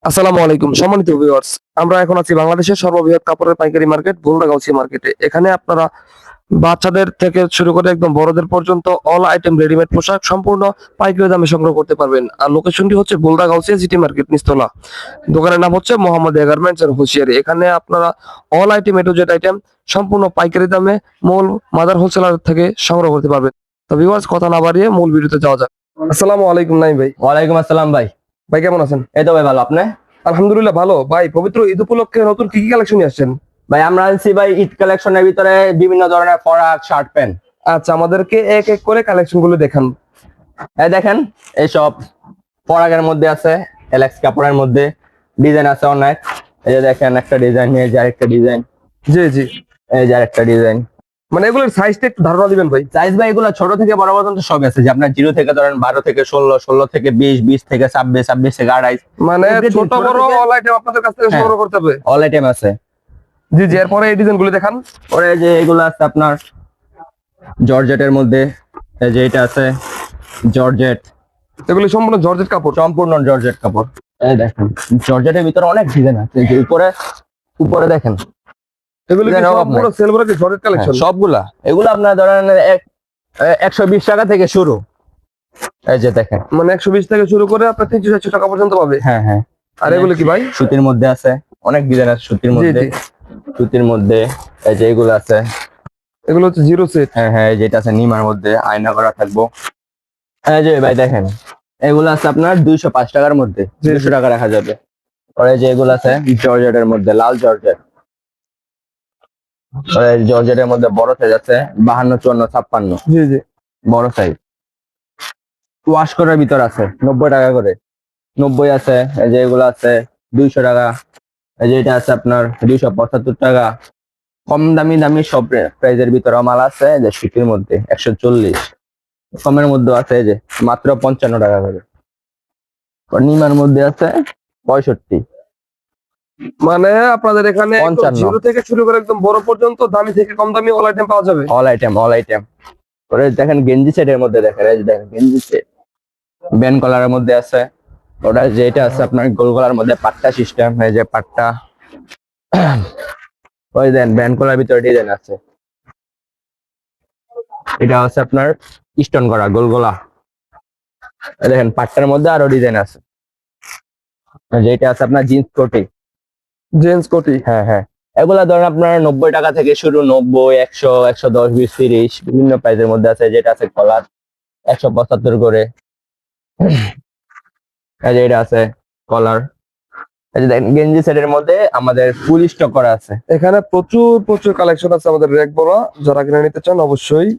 আসসালামু আলাইকুম সম্মানিত ভিউয়ার্স। আমরা এখন আছি বাংলাদেশের সর্ববৃহৎ কাপড়ের পাইকারি মার্কেট গোলদাগাউসি মার্কেটে। এখানে আপনারা বাচ্চাদের থেকে শুরু করে একদম বড়দের পর্যন্ত অল আইটেম রেডিমেড পোশাক সম্পূর্ণ পাইকারি দামে সংগ্রহ করতে পারবেন। আর লোকেশনটি হচ্ছে গোলদাগাউসিয়া সিটি মার্কেট নিচতলা। দোকানের নাম হচ্ছে মোহাম্মদিয়া গার্মেন্টস এন্ড হুঁশিয়ারি। এখানে আপনারা all item A to Z item সম্পূর্ণ পাইকারি দামে মূল মাদার হোলসেলার থেকে সংগ্রহ করতে পারবেন। তো ভিউয়ার্স কথা না বাড়িয়ে মূল ভিডিওতে যাওয়া যাক। আসসালামু আলাইকুম নাইম ভাই। ওয়ালাইকুম আসসালাম ভাই। ভাই কেমন আছেন? এই তো ভাই ভালো, আপনি? আলহামদুলিল্লাহ ভালো। ভাই পবিত্র ঈদ উপলক্ষে নতুন কি কি কালেকশন নিয়ে আসছেন? ভাই আমরা আনছি ভাই ঈদ কালেকশনের ভিতরে বিভিন্ন ধরনের ফরাক, শার্ট, প্যান্ট। আচ্ছা আমাদেরকে এক এক করে কালেকশন গুলো দেখান। এই দেখেন, এইসব ফরাকের মধ্যে আছে, এলএক্স কাপড়ের মধ্যে ডিজাইন আছে অনেক। এই যে দেখেন একটা ডিজাইন, এই যে আরেকটা ডিজাইন, জি জি। এই যে আরেকটা ডিজাইন। মানে এগুলোর সাইজটা একটু ধারণা দিবেন ভাই। সাইজ ভাই এগুলো ছোট থেকে বড় পর্যন্ত সব আছে, যে আপনার 0 থেকে ধরেন 12 থেকে 16, 16 থেকে 20, 20 থেকে 26, 26 থেকে 28, মানে Everything ছোট বড় অল আইটেম আপনাদের কাছ থেকে হ্যাঁ। সংগ্রহ করতে হবে। অল আইটেম আছে। জি জি। এরপরে এই ডিজাইন গুলো দেখান। পরে যে এগুলো আছে আপনার জর্জেটের মধ্যে, এই যে এটা আছে জর্জেট, এগুলো সম্পূর্ণ জর্জেট কাপড়। সম্পূর্ণ জর্জেট কাপড়। এই দেখেন জর্জেটের ভিতরে অনেক ডিজাইন আছে, এই যে উপরে উপরে দেখেন এগুলো কি ডিজাইন অভাব সম্পূর্ণ নাই। সেল করে কি জর্জেট কালেকশন? সবগুলা এগুলো আপনার ধরেন 120 টাকা থেকে শুরু। এই যে দেখেন, মানে 120 থেকে শুরু করে আপনার 360 টাকা পর্যন্ত পাবে। হ্যাঁ হ্যাঁ। আর এগুলো কি ভাই? সুতির মধ্যে আছে, অনেক ডিজাইন আছে সুতির জি মধ্যে। জি। সুতির মধ্যে এই যে এগুলো আছে, এগুলো হচ্ছে জিরো সেট। হ্যাঁ হ্যাঁ। এই যেটা আছে নিমার মধ্যে আয়না করা থাকবো। এই যে ভাই দেখেন, এগুলো আছে আপনার 205 টাকার মধ্যে, জি, জি। 200 টাকা রাখা যাবে। পরে যে এগুলো আছে জর্জেটের মধ্যে, লাল জর্জেট। পরে জর্জেটের মধ্যে বড় সাইজ আছে 52, 54, 56 জি জি। বড় সাইজ। ওয়াশ করার ভিতর আছে 90 টাকা করে, 90 আছে। এই যে এগুলো আছে 200 টাকা। এই যে এটা আছে আপনার 275 টাকা। কম দামি দামি সব প্রাইজের ভিতরে মাল আছে। এই যে সুতির মধ্যে 140, কমের মধ্যে আছে এই যে মাত্র 55 টাকা করে। নিমার মধ্যে আছে 65। মানে আপনাদের এখানে 55 জিরো থেকে শুরু করে একদম বড় পর্যন্ত দামি থেকে কম দামি অল আইটেম পাওয়া যাবে। All item, all item. পরে দেখেন গেঞ্জি সেটের মধ্যে দেখেন, এই যে দেখেন গেঞ্জি সেট ব্যান্ড কলারের মধ্যে আছে। ওটা যেটা আছে আপনার গোল গলার মধ্যে পাট্টা সিস্টেম, এই যে পাট্টা। ওই দেন ব্যান্ড কলার ভিতরে ডিজাইন আছে। এটা হচ্ছে আপনার স্টোন করা গোল গলা। এই দেখেন পাট্টার মধ্যে আরো ডিজাইন আছে। যেটা আছে আপনার জিন্স কোটি, জেন্টস কোটি। হ্যাঁ হ্যাঁ। এগুলা ধরেন আপনার 90 টাকা থেকে শুরু, 90, 100, 110, 20, 30 বিভিন্ন প্রাইসের মধ্যে আছে। যেটা আছে কলার 175 করে। এই যে এটা আছে কলার। এই যে দেখেন গেঞ্জি সেটের মধ্যে আমাদের ফুল স্টক করা আছে। এখানে প্রচুর প্রচুর কালেকশন আছে আমাদের র্যাক বলা। যারা কিনে নিতে চান অবশ্যই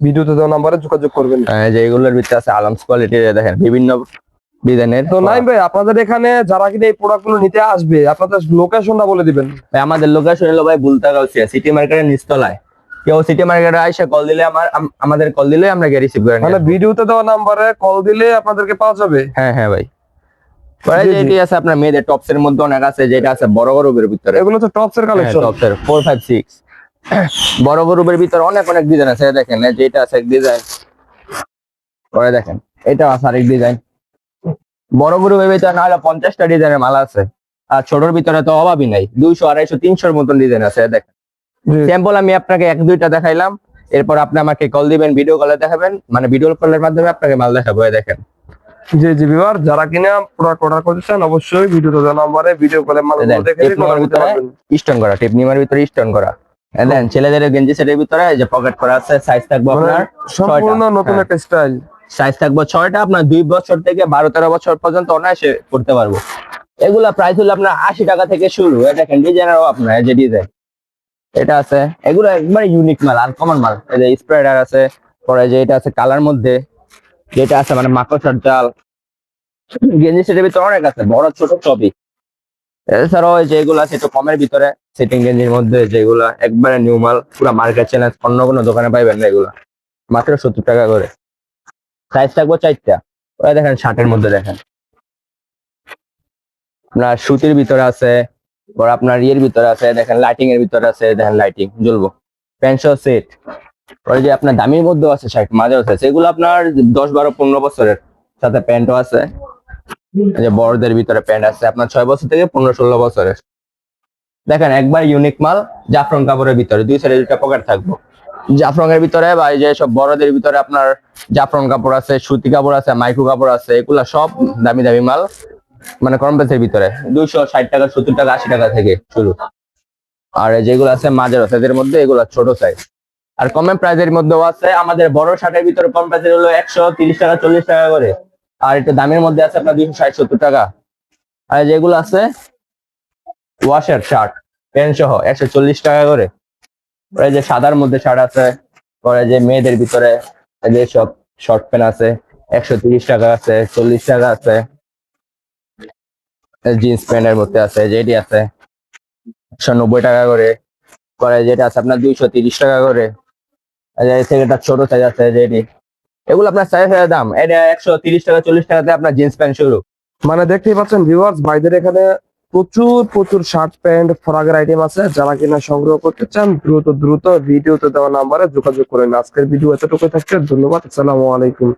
ভিডিওতে দেওয়া নাম্বারে যোগাযোগ করবেন। এই যে এগুলোর ভিতরে আছে আলামস কোয়ালিটি, দেখেন বিভিন্ন ডিজাইনের। তো নাইম ভাই আপনাদের এখানে যারা কিনে এই প্রোডাক্ট গুলো নিতে আসবে আপনাদের লোকেশনটা বলে দিবেন। আমাদের লোকেশন হলো ভাই বুলতাগাউসিয়া সিটি মার্কেটের নিচতলায়। কেউ সিটি মার্কেটে আইসা কল দিলে আমাদের কল দিলে আমরা গিয়ে রিসিভ করে মানে নিই। ভিডিওতে দেওয়া নাম্বারে কল দিলে আপনাদেরকে পাওয়া যাবে। হ্যাঁ হ্যাঁ ভাই। পরে জি, জি। যেটি আছে আপনার মেয়েদের টপস এর মধ্যে অনেক আছে, যেটা আছে বড় গরুবের ভিতরে। এগুলো তো টপস এর কালেকশন। টপস এর 4, 5, 6 বড় গরুবের ভিতরে অনেক অনেক ডিজাইন আছে। দেখেন এই যেটা আছে এক ডিজাইন। পরে দেখেন এটা আছে আরেক ডিজাইন। বড় গরুবের ভিতরে না হলে 50টা ডিজাইনের মাল আছে। আর ছোটর ভিতরে তো অভাবই নাই, 200, 250, 300 মতন ডিজাইন আছে। দেখেন স্যাম্পল আমি আপনাকে 1-2টা দেখাইলাম। এরপর আপনি আমাকে কল দিবেন, ভিডিও কলে দেখাবেন, মানে ভিডিও কলের মাধ্যমে আপনাকে মাল দেখাবো। এই দেখেন জি জি ভিউয়ার যারা কিনা প্রোডাক্ট অর্ডার করতে চান অবশ্যই ভিডিওতে দেওয়া নাম্বারে ভিডিও কলে মালগুলো দেখে টেপ নিমার ভিতরে স্টোন করা, টেপ নিমার ভিতরে স্টোন করা। দেন ছেলেদের গেঞ্জি সেটের ভিতরে এই যে পকেট করা আছে। সাইজ থাকবে আপনার সম্পূর্ণ 6টা। নতুন একটা স্টাইল। সাইজ থাকবে 6টা। আপনার 2 বছর থেকে 12-13 বছর পর্যন্ত অনায়াসে করতে পারবো। এগুলা প্রাইস হলো আপনার 80 টাকা থেকে শুরু। এটা দেখেন ডিজাইনেরও আপনার এই যে ডিজাইন এটা আছে। এগুলো একবারে ইউনিক মাল, আনকমন মাল। এই যে স্প্রেডার আছে। পরে যে এটা আছে কালার মধ্যে, যেটা আছে মানে মাকড়সার জাল। গেঞ্জি সেটের ভিতরে অনেক আছে, বড় ছোট সবই। এছাড়াও এই যে এগুলো আছে একটু কমের ভিতরে সেটিং গেঞ্জির মধ্যে, যেগুলা একবারে নিউ মাল, পুরো মার্কেট চ্যালেঞ্জ, অন্য কোনো দোকানে পাইবেন না। এগুলা মাত্র 70 টাকা করে। সাইজ থাকবো 4টা। ওরা দেখেন শার্টের মধ্যে দেখেন আপনার সুতির ভিতরে আছে। পর আপনার ইয়ের ভিতরে আছে, দেখেন লাইটিং এর ভিতরে আছে, দেখেন লাইটিং জ্বলবো। Pant set. পরে যে আপনার দামির মধ্যে আছে শার্ট, মাঝেও আছে। এগুলো আপনার 10, 12, 15 বছরের, সাথে প্যান্টও আছে। এই যে বড়দের ভিতরে প্যান্ট আছে আপনার 6 বছর থেকে 15-16 বছরের। দেখেন একবার ইউনিক মাল, জাফরন কাপড়ের ভিতরে, দুই সাইডে দুটা পকেট থাকবো। জাফরনের ভিতরে বা এই যে সব বড়দের ভিতরে আপনার জাফরন কাপড় আছে, সুতি কাপড় আছে, মাইক্রো কাপড় আছে, এগুলা সব দামি দামি মাল, মানে কম প্রাইসের ভিতরে 260 টাকা, 70 টাকা, 80 টাকা থেকে শুরু। আর যেগুলো আছে মাঝারি সাইজের মধ্যে, এগুলা ছোট সাইজ। আর কম প্রাইসের মধ্যেও আছে আমাদের বড় শার্টের ভিতরে, কম প্রাইসের হলো 130 টাকা, 40 টাকা করে। আর একটু দামের মধ্যে আছে আপনার 260-70 টাকা। আর যেগুলো আছে ওয়াশের শার্ট প্যান্ট সহ 140 টাকা করে। পরে যে সাদার মধ্যে শার্ট আছে, পরে যে মেয়েদের ভিতরে যে সব শর্ট প্যান্ট আছে 130 টাকা আছে, 40 টাকা আছে। জিন্স প্যান্টের মধ্যে আছে যেটি আছে 190 টাকা করে। পরে যেটা আছে আপনার 230 টাকা করে। সেটা ছোট সাইজ আছে যেটি, এগুলো আপনার সাইজ দাম এটা 130 টাকা, 40 টাকাতে আপনার জিন্স প্যান্ট শুরু। মানে দেখতেই পাচ্ছেন ভিউয়ার্স, ভাইদের এখানে প্রচুর প্রচুর শার্ট প্যান্ট ফরাকের আইটেম আছে। যারা কিনা সংগ্রহ করতে চান দ্রুত দ্রুত ভিডিওতে দেওয়া নাম্বারে যোগাযোগ করেন। আজকের ভিডিও এতটুকুই থাকছে, ধন্যবাদ, আসসালামু আলাইকুম।